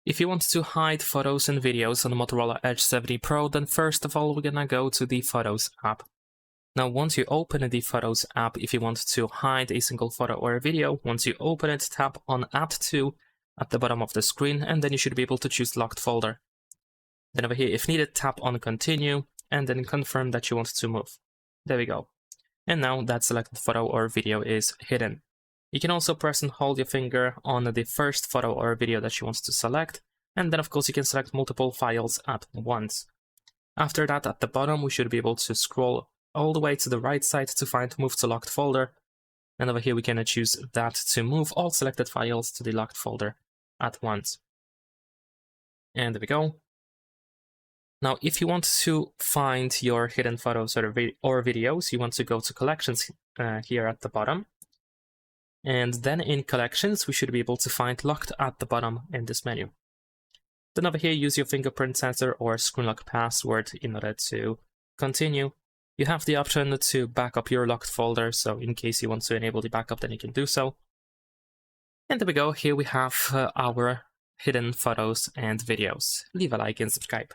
If you want to hide photos and videos on the Motorola Edge 70 Pro, then first of all, we're gonna go to the Photos app. Now, once you open the Photos app, if you want to hide a single photo or a video, once you open it, tap on Add To at the bottom of the screen, and then you should be able to choose Locked Folder. Then over here, if needed, tap on Continue, and then confirm that you want to move. There we go. And now that selected photo or video is hidden. You can also press and hold your finger on the first photo or video that you want to select, and then of course you can select multiple files at once. After that, at the bottom, we should be able to scroll all the way to the right side to find Move to Locked Folder, and over here we can choose that to move all selected files to the locked folder at once. And there we go. Now, if you want to find your hidden photos or videos, you want to go to Collections here at the bottom. And then in Collections, we should be able to find Locked at the bottom in this menu. Then over here, use your fingerprint sensor or screen lock password in order to continue. You have the option to back up your locked folder, so in case you want to enable the backup, then you can do so. And there we go, here we have our hidden photos and videos. Leave a like and subscribe.